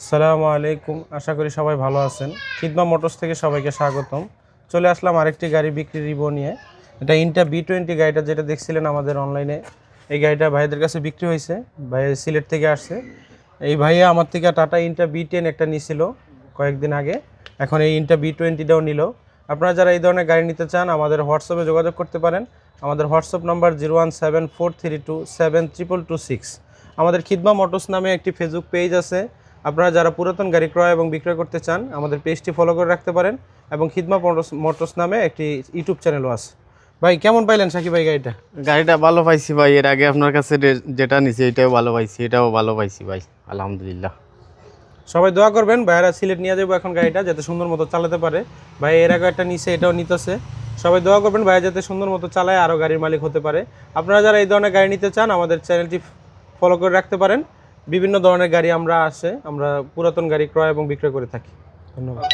আসসালামু আলাইকুম, আশা করি সবাই ভালো আছেন। খিদমা মোটরস থেকে সবাইকে স্বাগতম। চলে আসলাম আরেকটি গাড়ি বিক্রি রিভিউ নিয়ে। এটা ইন্টা B20 গাড়িটা যেটা দেখছিলেন আমাদের অনলাইনে, এই গাড়িটা ভাইদের কাছে বিক্রি হয়েছে। ভাই সিলেট থেকে আসছে। এই ভাইয়া আমার থেকে টাটা ইন্টা B10 একটা নিছিল কয়েকদিন আগে, এখন এই ইন্টা B20টাও নিল। আপনারা যারা এই ধরনের গাড়ি নিতে চান আমাদের হোয়াটসঅ্যাপে যোগাযোগ করতে পারেন। আমাদের হোয়াটসঅ্যাপ নাম্বার 01743272226। আমাদের খিদমা মোটরস নামে একটি ফেসবুক পেজ আছে। আপনারা যারা পুরাতন গাড়ি ক্রয় এবং বিক্রয় করতে চান আমাদের পেজটি ফলো করে রাখতে পারেন, এবং খিদমা মোটরস নামে একটি ইউটিউব চ্যানেলও আছে। ভাই কেমন পাইলেন সাকিব ভাই গাড়িটা? গাড়িটা ভালো পাইছি ভাই। এর আগে আপনার কাছে যেটা নিছি এটাও ভালো পাইছি, এটাও ভালো পাইছি ভাই, আলহামদুলিল্লাহ। সবাই দোয়া করবেন, ভাইয়েরা সিলেট নিয়ে যাবো এখন গাড়িটা যাতে সুন্দর মতো চালাতে পারে। ভাই এর আগে একটা নিচে, এটাও নিতেছে। সবাই দোয়া করবেন ভাই যাতে সুন্দর মতো চালায়, আরও গাড়ির মালিক হতে পারে। আপনারা যারা এই ধরনের গাড়ি নিতে চান আমাদের চ্যানেলটি ফলো করে রাখতে পারেন। বিভিন্ন ধরনের গাড়ি আমরা পুরাতন গাড়ি ক্রয় এবং বিক্রয় করে থাকি। ধন্যবাদ।